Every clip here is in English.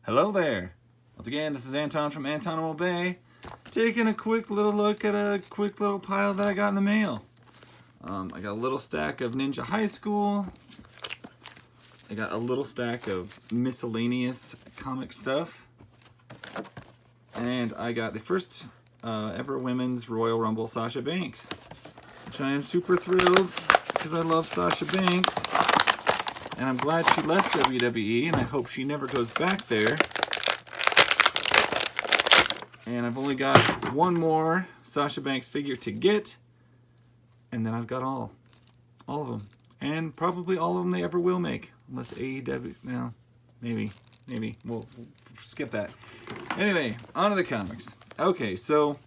Hello there. Once again, this is Anton from Anton Bay, taking a quick little look at a quick little pile that I got in the mail. I got a little stack of Ninja High School. I got a little stack of Miscellaneous comic stuff. And I got the first ever Women's Royal Rumble Sasha Banks, which I am super thrilled because I love Sasha Banks. And I'm glad she left WWE, and I hope she never goes back there. And I've only got one more Sasha Banks figure to get, and then I've got all of them. And probably all of them they ever will make, unless AEW, no, maybe, we'll skip that. Anyway, on to the comics. Okay, so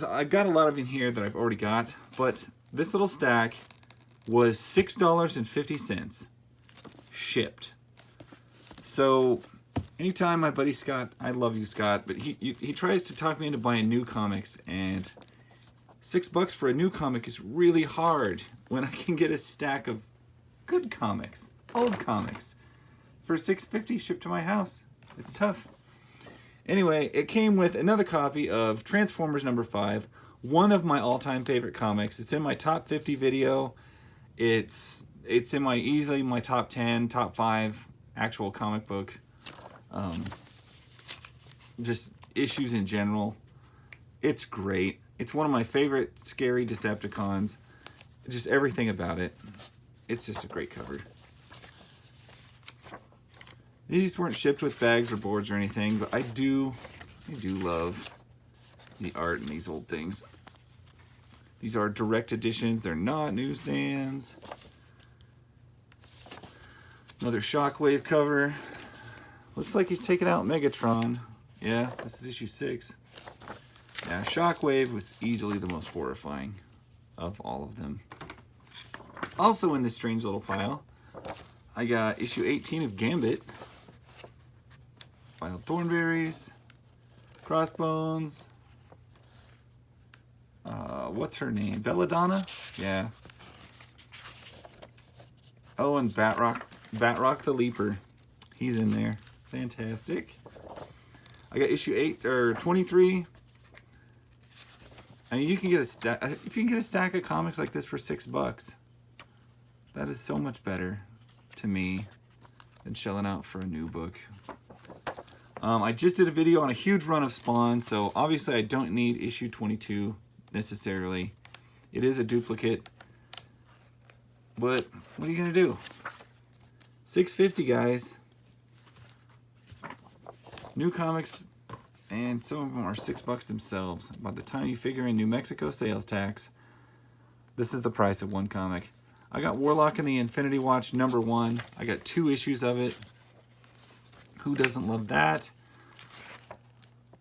I've got a lot of in here that I've already got, but this little stack was $6.50 shipped. So anytime my buddy Scott, I love you Scott, but he tries to talk me into buying new comics, and $6 for a new comic is really hard when I can get a stack of good comics, old comics, for $6.50 shipped to my house. It's tough. Anyway, it came with another copy of Transformers number 5, one of my all-time favorite comics. It's in my top 50 video. It's in easily my top 10, top 5 actual comic book, just issues in general. It's great. It's one of my favorite scary Decepticons. Just everything about it. It's just a great cover. These weren't shipped with bags or boards or anything, but I do love the art in these old things. These are direct editions. They're not newsstands. Another Shockwave cover. Looks like he's taking out Megatron. Yeah, this is issue 6. Yeah, Shockwave was easily the most horrifying of all of them. Also in this strange little pile, I got issue 18 of Gambit. Wild Thornberries. Crossbones. What's her name? Belladonna? Yeah. Oh, and Batroc the Leaper. He's in there. Fantastic. I got issue 23. I mean, you can get a stack. If you can get a stack of comics like this for $6, that is so much better to me than shelling out for a new book. I just did a video on a huge run of Spawn, so obviously I don't need issue 22 necessarily. It is a duplicate, but what are you gonna do? $6.50, guys. New comics, and some of them are $6 themselves. By the time you figure in New Mexico sales tax, this is the price of one comic. I got Warlock and the Infinity Watch number 1. I got 2 issues of it. Who doesn't love that?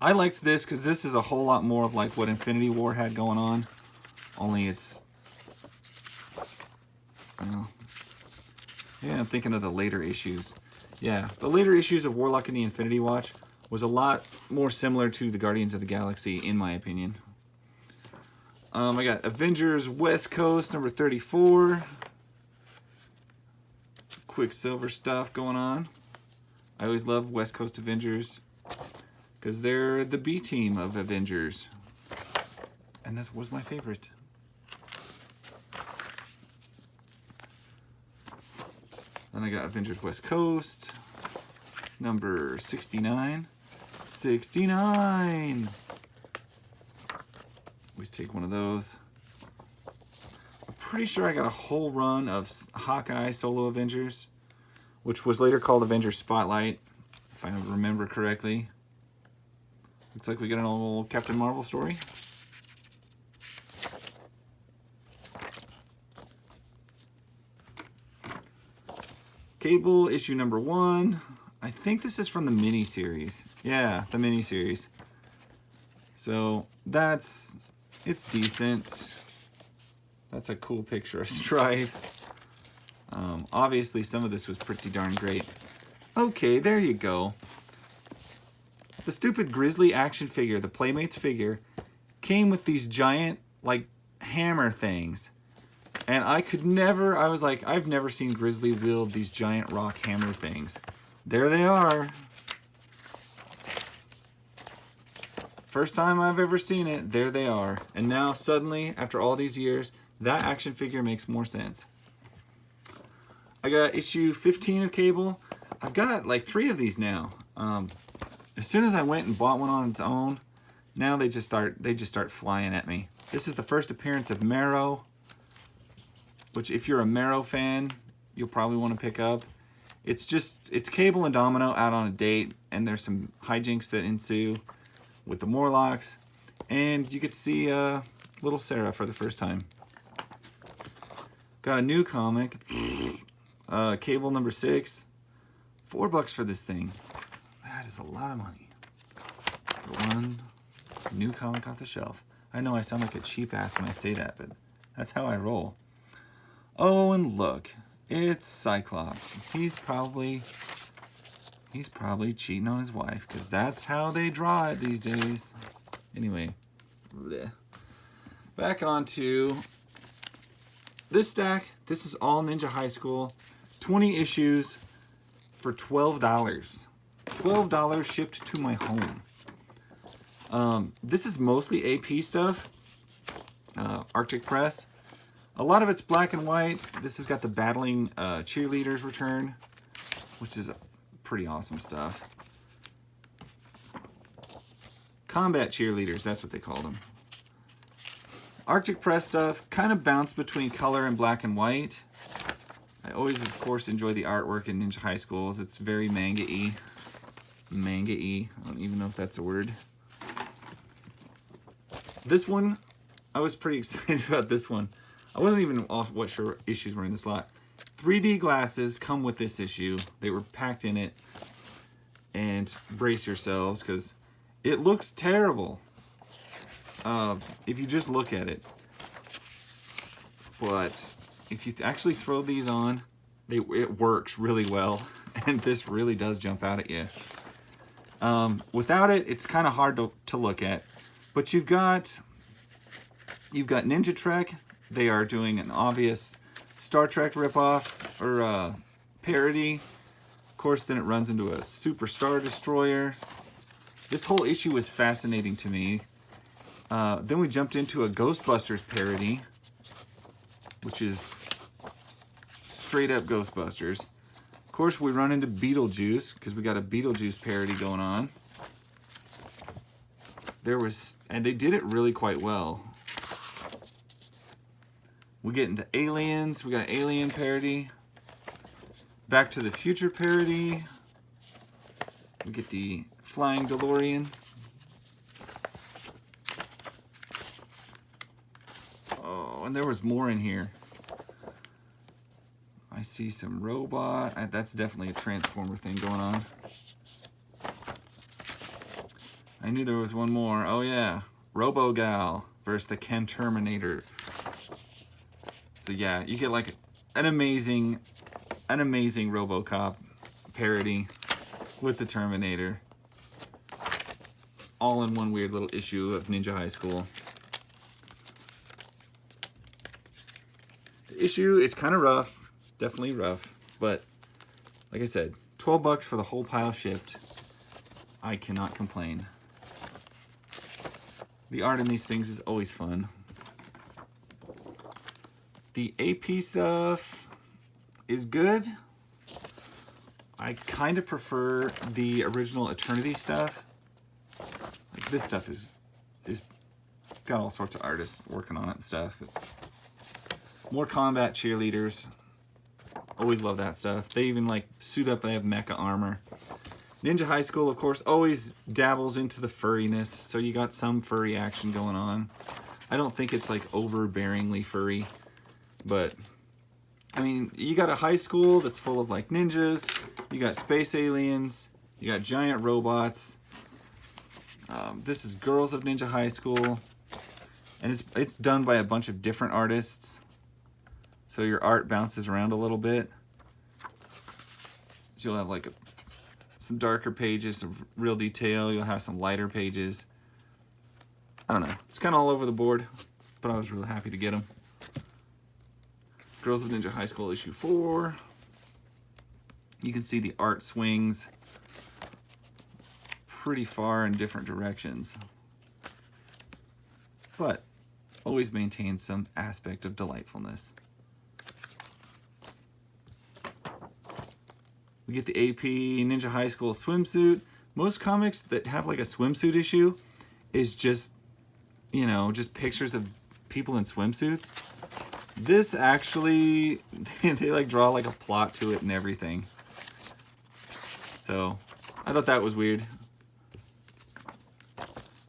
I liked this because this is a whole lot more of like what Infinity War had going on. Only it's, well, yeah, I'm thinking of the later issues. Yeah, the later issues of Warlock and the Infinity Watch was a lot more similar to the Guardians of the Galaxy, in my opinion. I got Avengers West Coast number 34. Quicksilver stuff going on. I always love West Coast Avengers because they're the B team of Avengers. And that was my favorite. Then I got Avengers West Coast, number 69. 69! Always take one of those. I'm pretty sure I got a whole run of Hawkeye Solo Avengers, which was later called Avengers Spotlight, if I remember correctly. Looks like we got an old Captain Marvel story. Cable, issue number 1. I think this is from the mini-series. Yeah, the mini-series. So, it's decent. That's a cool picture of Strife. Obviously, some of this was pretty darn great. Okay, there you go. The stupid Grizzly action figure, the Playmates figure, came with these giant, like, hammer things. And I was like, I've never seen Grizzly wield these giant rock hammer things. there they are. First time I've ever seen it, there they are. And now suddenly, after all these years, that action figure makes more sense. I got issue 15 of Cable. I've got like 3 of these now. As soon as I went and bought one on its own, now they just start flying at me. This is the first appearance of Marrow, which if you're a Marrow fan, you'll probably want to pick up. It's Cable and Domino out on a date, and there's some hijinks that ensue with the Morlocks, and you get to see little Sarah for the first time. Got a new comic, Cable number 6. $4 for this thing. That is a lot of money for one new comic off the shelf. I know I sound like a cheap ass when I say that, but that's how I roll. Oh, and look, it's Cyclops. He's probably cheating on his wife, because that's how they draw it these days. Anyway, bleh. Back onto this stack. This is all Ninja High School. 20 issues for $12. $12 shipped to my home. This is mostly AP stuff. Arctic Press. A lot of it's black and white. This has got the battling cheerleaders return, which is pretty awesome stuff. Combat cheerleaders, that's what they call them. Arctic Press stuff kind of bounced between color and black and white. I always, of course, enjoy the artwork in Ninja High Schools. It's very manga-y. Manga-y. I don't even know if that's a word. This one, I was pretty excited about this one. I wasn't even off what issues were in this lot. 3D glasses come with this issue. They were packed in it. And brace yourselves, because it looks terrible if you just look at it. But if you actually throw these on, it works really well. And this really does jump out at you. Without it, it's kind of hard to look at. But you've got Ninja Trek. They are doing an obvious Star Trek ripoff or parody. Of course, then it runs into a Super Star Destroyer. This whole issue was fascinating to me. Then we jumped into a Ghostbusters parody, which is straight up Ghostbusters. Of course, we run into Beetlejuice because we got a Beetlejuice parody going on. And they did it really quite well. We get into Aliens. We got an Alien parody. Back to the Future parody. We get the Flying DeLorean. Oh, and there was more in here. I see some robot. That's definitely a Transformer thing going on. I knew there was one more. Oh yeah, RoboGal versus the Ken Terminator. So yeah, you get like an amazing RoboCop parody with the Terminator, all in one weird little issue of Ninja High School. The issue is kind of rough, definitely rough, but like I said, $12 for the whole pile shipped. I cannot complain. The art in these things is always fun. The AP stuff is good. I kind of prefer the original Eternity stuff. Like this stuff is got all sorts of artists working on it and stuff. But more combat cheerleaders. Always love that stuff. They even like suit up, they have mecha armor. Ninja High School, of course, always dabbles into the furriness, so you got some furry action going on. I don't think it's like overbearingly furry, but I mean, you got a high school that's full of like ninjas, you got space aliens, you got giant robots. This is Girls of Ninja High School, and it's done by a bunch of different artists, so your art bounces around a little bit. So you'll have like some darker pages, some real detail. You'll have some lighter pages. I don't know. It's kind of all over the board, but I was really happy to get them. Girls of Ninja High School issue 4. You can see the art swings pretty far in different directions, but always maintains some aspect of delightfulness. We get the AP Ninja High School swimsuit. Most comics that have like a swimsuit issue is just, you know, just pictures of people in swimsuits. This actually, they like draw like a plot to it and everything. So I thought that was weird.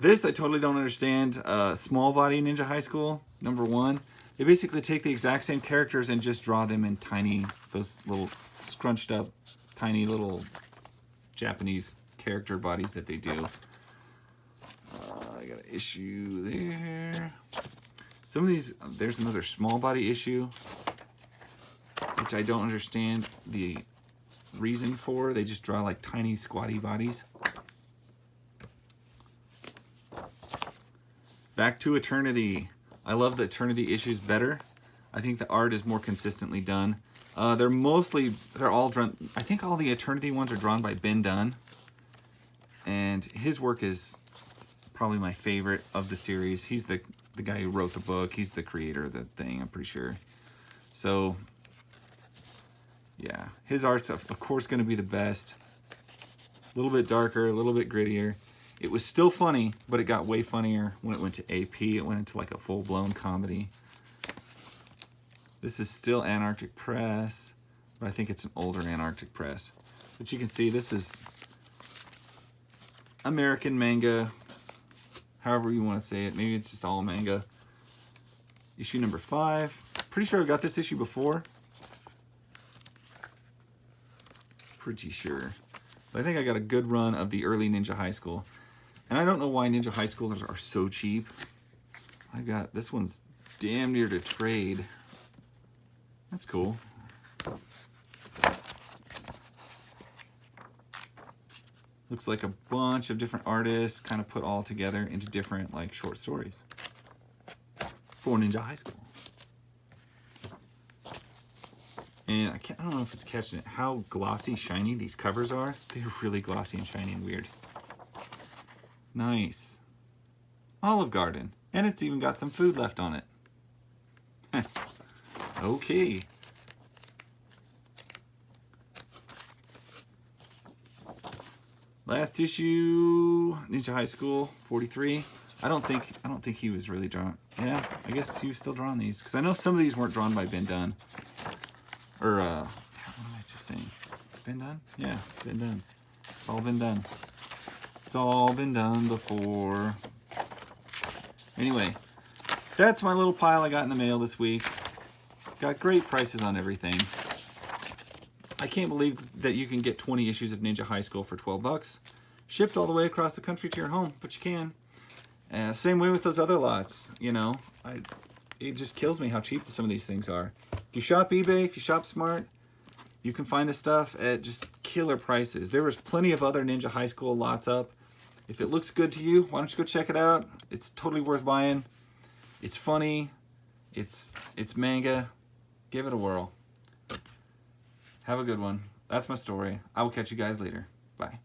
This I totally don't understand. Small body Ninja High School, #1. They basically take the exact same characters and just draw them in tiny, those little scrunched up, tiny little Japanese character bodies that they do. I got an issue there. Some of these, there's another small body issue, which I don't understand the reason for. They just draw like tiny squatty bodies. Back to Eternity. I love the Eternity issues better. I think the art is more consistently done. They're all drawn, I think all the Eternity ones are drawn by Ben Dunn. And his work is probably my favorite of the series. He's the guy who wrote the book. He's the creator of the thing, I'm pretty sure. So, yeah. His art's, of course, going to be the best. A little bit darker, a little bit grittier. It was still funny, but it got way funnier when it went to AP. It went into like a full-blown comedy. This is still Antarctic Press, but I think it's an older Antarctic Press. But you can see this is American manga, however you want to say it. Maybe it's just all manga. Issue #5. Pretty sure I got this issue before. Pretty sure. But I think I got a good run of the early Ninja High School. And I don't know why Ninja High Schoolers are so cheap. I got, this one's damn near to trade. That's cool. Looks like a bunch of different artists kind of put all together into different like short stories for Ninja High School. And I don't know if it's catching it, how glossy, shiny these covers are. They're really glossy and shiny and weird. Nice. Olive Garden. And it's even got some food left on it. Okay. Last issue, Ninja High School 43. I don't think he was really drawn. Yeah, I guess he was still drawing these because I know some of these weren't drawn by Ben Dunn. Or what am I just saying? Ben Dunn? Yeah, Ben Dunn. It's all been done. It's all been done before. Anyway, that's my little pile I got in the mail this week. Got great prices on everything. I can't believe that you can get 20 issues of Ninja High School for 12 bucks. Shipped all the way across the country to your home, but you can. Same way with those other lots, you know. It just kills me how cheap some of these things are. If you shop eBay, if you shop smart, you can find this stuff at just killer prices. There was plenty of other Ninja High School lots up. If it looks good to you, why don't you go check it out? It's totally worth buying. It's funny. It's manga. Give it a whirl. Have a good one. That's my story. I will catch you guys later. Bye.